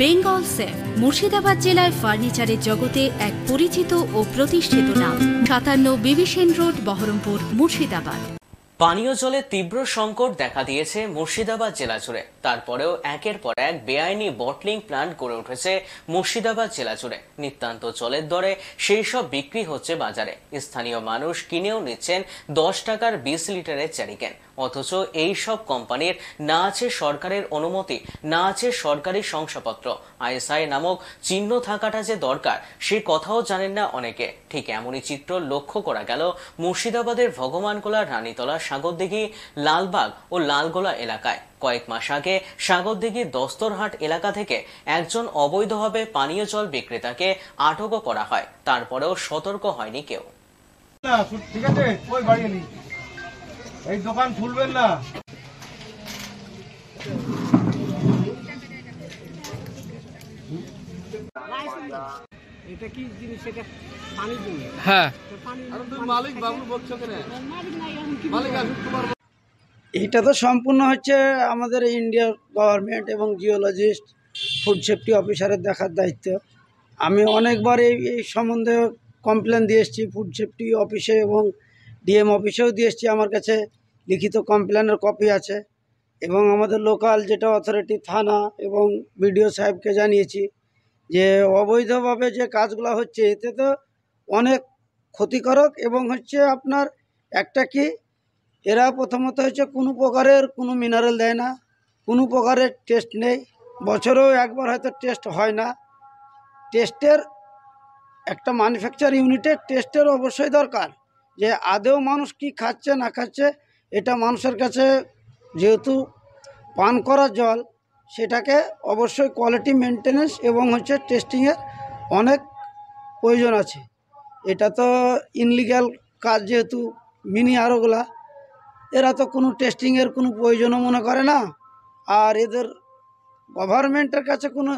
Bengal safe Murshidabad জেলায় ফার্নিচারের জগতে এক পরিচিত ও প্রতিষ্ঠিত নাম। 57 বিবি সেন রোড, বহরমপুর, মুর্শিদাবাদ। পানীয় জলের তীব্র সংকট দেখা দিয়েছে মুর্শিদাবাদ জেলা জুড়ে। তারপরেও একের পর এক বেআইনি বটলিং প্ল্যান্ট গড়ে উঠেছে মুর্শিদাবাদ জেলা জুড়ে। নিতান্ত জলের দরে সেই সব বিক্রি হচ্ছে বাজারে। স্থানীয় মানুষ কিনেও নিচ্ছেন 10 টাকার 20 লিটারের জারিকেন। অথচ এই সব কোম্পানির না আছে সরকারের অনুমতি, না আছে সরকারি শংসাপত্র। আইএসআই নামক চিহ্ন থাকাটা যে দরকার সে কথাও জানেন না অনেকে। ঠিক এমনই চিত্র লক্ষ্য করা গেল মুর্শিদাবাদের ভগবানগোলা, রানীতলা, সাগরদিঘি, লালবাগ ও লালগোলা এলাকায়। কয়েক মাস আগে সাগরদিঘির দস্তরহাট এলাকা থেকে একজন অবৈধভাবে পানীয় জল বিক্রেতাকে আটকও করা হয়। তারপরেও সতর্ক হয়নি কেউ। ঠিক আছে, ওই বাড়ি নেই, এই দোকান খুলবেন না। এটা কি জিনিস? এটা পানির জন্য। হ্যাঁ, মালিক বাবু বলছো কেন? মালিক তোমার এটা তো সম্পূর্ণ হচ্ছে আমাদের ইন্ডিয়ার গভর্নমেন্ট এবং জিওলজিস্ট, ফুড সেফটি অফিসারের দেখার দায়িত্ব। আমি অনেকবার এই সম্বন্ধে কমপ্লেন দিয়ে এসেছি ফুড সেফটি অফিসে এবং ডিএম অফিসেও দিয়ে এসেছি। আমার কাছে লিখিত কমপ্লেনের কপি আছে এবং আমাদের লোকাল যেটা অথরিটি থানা এবং বিডিও সাহেবকে জানিয়েছি যে অবৈধভাবে যে কাজগুলো হচ্ছে এতে তো অনেক ক্ষতিকারক এবং হচ্ছে আপনার একটা কি এরা প্রথমত হচ্ছে কোনো প্রকারের কোনো মিনারেল দেয় না, কোনো প্রকারের টেস্ট নেই, বছরেও একবার হয়তো টেস্ট হয় না। টেস্টের একটা ম্যানুফ্যাকচার ইউনিটের টেস্টের অবশ্যই দরকার যে আদৌ মানুষ কি খাচ্ছে না খাচ্ছে। এটা মানুষের কাছে যেহেতু পান করা জল, সেটাকে অবশ্যই কোয়ালিটি মেনটেন্যান্স এবং হচ্ছে টেস্টিংয়ের অনেক প্রয়োজন আছে। এটা তো ইনলিগ্যাল কাজ, যেহেতু মিনি আরোগুলা এরা তো কোনো টেস্টিংয়ের কোনো প্রয়োজনও মনে করে না। আর এদের গভর্নমেন্টের কাছে কোনো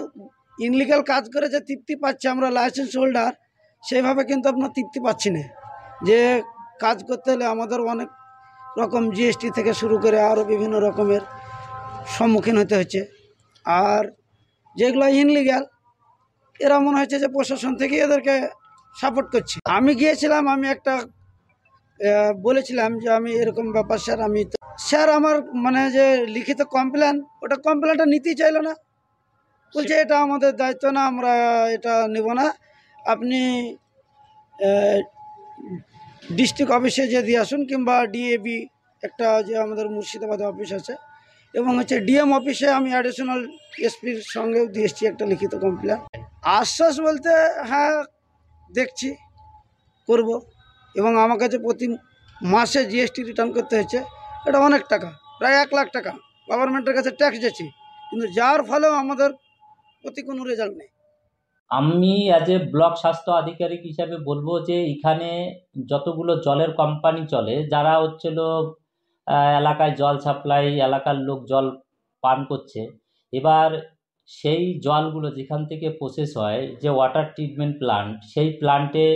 ইনলিগ্যাল কাজ করে যে তৃপ্তি পাচ্ছে আমরা লাইসেন্স হোল্ডার, সেইভাবে কিন্তু আপনার তৃপ্তি পাচ্ছি না। যে কাজ করতে হলে আমাদের অনেক রকম জিএসটি থেকে শুরু করে আরও বিভিন্ন রকমের সম্মুখীন হতে হচ্ছে। আর যেগুলো ইনলিগ্যাল এরা মনে হচ্ছে যে প্রশাসন থেকে এদেরকে সাপোর্ট করছে। আমি গিয়েছিলাম, আমি একটা বলেছিলাম যে আমি এরকম ব্যাপার স্যার, আমি স্যার আমার মানে যে লিখিত কমপ্লেন, ওটা কমপ্লেনটা নিতেই চাইল না। বলছে এটা আমাদের দায়িত্ব না, আমরা এটা নেব না, আপনি ডিস্ট্রিক্ট অফিসে যে দিয়ে আসুন, কিংবা ডিএবি একটা যে আমাদের মুর্শিদাবাদে অফিস আছে এবং হচ্ছে ডিএম অফিসে আমি অ্যাডিশনাল এসপির সঙ্গেও দিয়ে এসেছি একটা লিখিত কমপ্লেন। আশ্বাস বলতে হ্যাঁ দেখছি, করব, এবং আমার কাছে প্রতি মাসে জিএসটি রিটার্ন করতে হচ্ছে। এটা অনেক টাকা, প্রায় 1 লাখ টাকা গভর্নমেন্টের কাছে ট্যাক্স যাচ্ছে, কিন্তু যার ফলেও আমাদের প্রতি কোনো রেজাল্ট নেই। আমি অ্যাজ এ ব্লক স্বাস্থ্য আধিকারিক হিসাবে বলবো যে এখানে যতগুলো জলের কোম্পানি চলে, যারা হচ্ছিল এলাকায় জল সাপ্লাই, এলাকার লোক জল পান করছে, এবার সেই জলগুলো যেখান থেকে প্রসেস হয়, যে ওয়াটার ট্রিটমেন্ট প্লান্ট, সেই প্লান্টে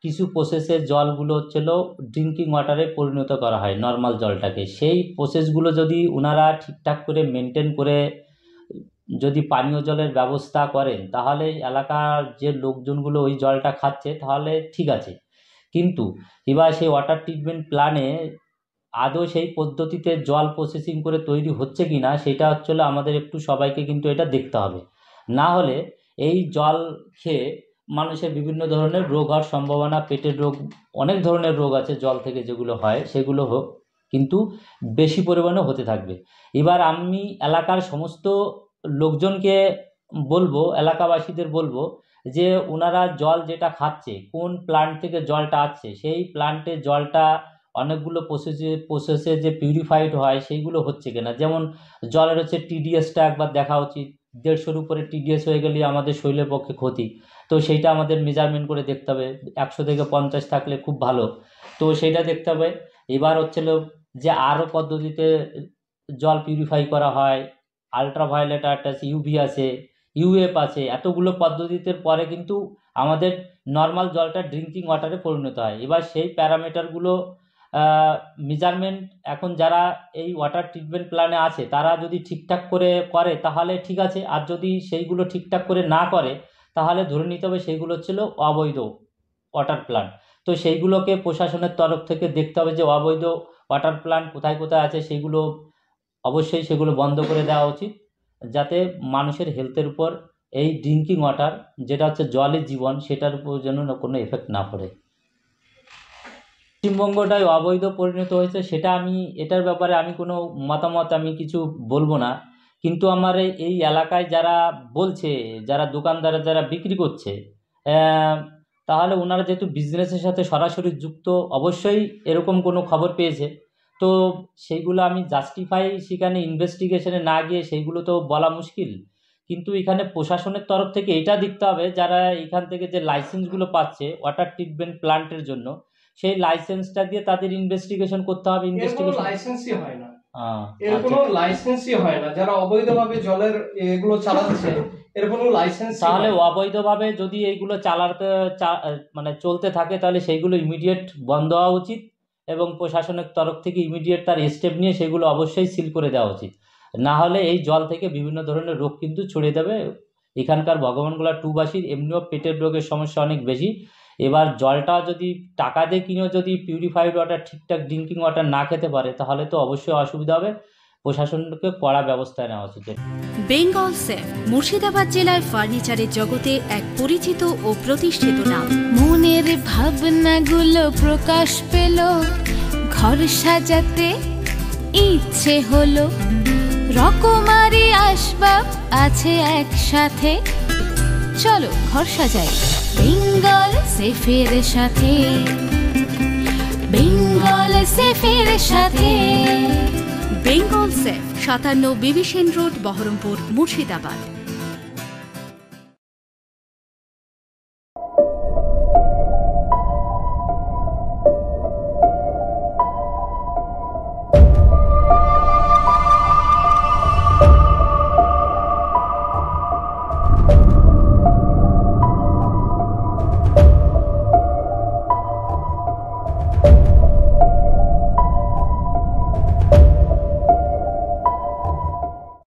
কিছু প্রসেসের জলগুলো হচ্ছিল ড্রিঙ্কিং ওয়াটারে পরিণত করা হয় নর্মাল জলটাকে। সেই প্রসেসগুলো যদি ওনারা ঠিকঠাক করে মেনটেন করে যদি পানীয় জলের ব্যবস্থা করেন, তাহলে এলাকার যে লোকজনগুলো ওই জলটা খাচ্ছে তাহলে ঠিক আছে। কিন্তু এবার সেই ওয়াটার ট্রিটমেন্ট প্ল্যানে আদৌ সেই পদ্ধতিতে জল প্রসেসিং করে তৈরি হচ্ছে কি না, সেটা হচ্ছিল আমাদের একটু সবাইকে কিন্তু এটা দেখতে হবে। না হলে এই জল খেয়ে মানুষের বিভিন্ন ধরনের রোগ হওয়ার সম্ভাবনা, পেটের রোগ, অনেক ধরনের রোগ আছে জল থেকে যেগুলো হয়, সেগুলো হোক কিন্তু বেশি পরিমাণে হতে থাকবে। এবার আমি এলাকার সমস্ত লোকজনকে বলবো, এলাকাবাসীদের বলবো যে ওনারা জল যেটা খাচ্ছে, কোন প্লান্ট থেকে জলটা আসছে, সেই প্লান্টের জলটা অনেকগুলো প্রসেসে যে পিউরিফাইড হয় সেইগুলো হচ্ছে কিনা। যেমন জলের হচ্ছে টিডিএসটা একবার দেখা উচিত। 150-এর উপরে টিডিএস হয়ে গেলে আমাদের শরীরের পক্ষে ক্ষতি, তো সেইটা আমাদের মেজারমেন্ট করে দেখতে হবে। 100 থেকে 50 থাকলে খুব ভালো, তো সেইটা দেখতে হবে। এবার হচ্ছিল যে আরও পদ্ধতিতে জল পিউরিফাই করা হয়, আলট্রাভায়োলেট আর্ট আছে, ইউভি আছে, ইউএফ আছে, এতগুলো পদ্ধতিতে পরে কিন্তু আমাদের নর্মাল জলটা ড্রিঙ্কিং ওয়াটারে পরিণত হয়। এবার সেই প্যারামিটারগুলো মেজারমেন্ট এখন যারা এই ওয়াটার ট্রিটমেন্ট প্ল্যানে আছে তারা যদি ঠিকঠাক করে করে তাহলে ঠিক আছে, আর যদি সেইগুলো ঠিকঠাক করে না করে তাহলে ধরে নিতে হবে সেইগুলো ছিল অবৈধ ওয়াটার প্ল্যান্ট। তো সেইগুলোকে প্রশাসনের তরফ থেকে দেখতে হবে যে অবৈধ ওয়াটার প্ল্যান্ট কোথায় কোথায় আছে, সেইগুলো অবশ্যই সেগুলো বন্ধ করে দেওয়া উচিত, যাতে মানুষের হেলথের উপর এই ড্রিঙ্কিং ওয়াটার যেটা হচ্ছে জলের জীবন সেটার উপর যেন কোনো এফেক্ট না পড়ে। পশ্চিমবঙ্গটাই অবৈধ পরিণত হয়েছে সেটা এটার ব্যাপারে আমি কোনো মতামত আমি কিছু বলবো না, কিন্তু আমার এই এলাকায় যারা বলছে, যারা দোকানদাররা যারা বিক্রি করছে, তাহলে ওনারা যেহেতু বিজনেসের সাথে সরাসরি যুক্ত অবশ্যই এরকম কোনো খবর পেয়েছে, তো সেইগুলো আমি জাস্টিফাই সেখানে ইনভেস্টিগেশনে না গিয়ে সেইগুলো তো বলা মুশকিল। কিন্তু এখানে প্রশাসনের তরফ থেকে এটা দেখতে হবে যারা এখান থেকে যে লাইসেন্সগুলো পাচ্ছে ওয়াটার ট্রিটমেন্ট প্ল্যান্টের জন্য, সেই লাইসেন্সটা দিয়ে তাদের ইনভেস্টিগেশন করতে হবে। ইনভেস্টিগেশন লাইসেন্সই হয় না, এর কোনো লাইসেন্সই হয় না। যারা অবৈধভাবে জলের এগুলো চালাচ্ছে এর কোনো লাইসেন্স, তাহলে অবৈধভাবে যদি এইগুলো মানে চলতে থাকে তাহলে সেইগুলো ইমিডিয়েট বন্ধ হওয়া উচিত এবং প্রশাসনের তরফ থেকে ইমিডিয়েট তার স্টেপ নিয়ে সেগুলো অবশ্যই সিল করে দেওয়া উচিত। না হলে এই জল থেকে বিভিন্ন ধরনের রোগ কিন্তু ছড়িয়ে দেবে। এখানকার ভগবানগোলা 2 বাসীর এমনিও পেটের রোগের সমস্যা অনেক বেশি, এবার জলটা যদি টাকা দিয়ে কিনেও যদি পিউরিফাইড ওয়াটার ঠিকঠাক ড্রিঙ্কিং ওয়াটার না খেতে পারে তাহলে তো অবশ্যই অসুবিধা হবে, প্রশাসনকে কড়া ব্যবস্থা নেওয়া উচিত। বেঙ্গল সেফ মুর্শিদাবাদ জেলায় ফার্নিচারের জগতে এক পরিচিত ও প্রতিষ্ঠিত নাম। মনের ভাবনাগুলো প্রকাশ পেল, ঘর সাজাতে ইচ্ছে হলো, রকমারি আসবাব আছে একসাথে, চলো ঘর সাজাই বেঙ্গল সেফের সাথে, বেঙ্গল সেফের সাথে। Bengal safe 57 বিবিসেন road, Baharampur, Murshidabad.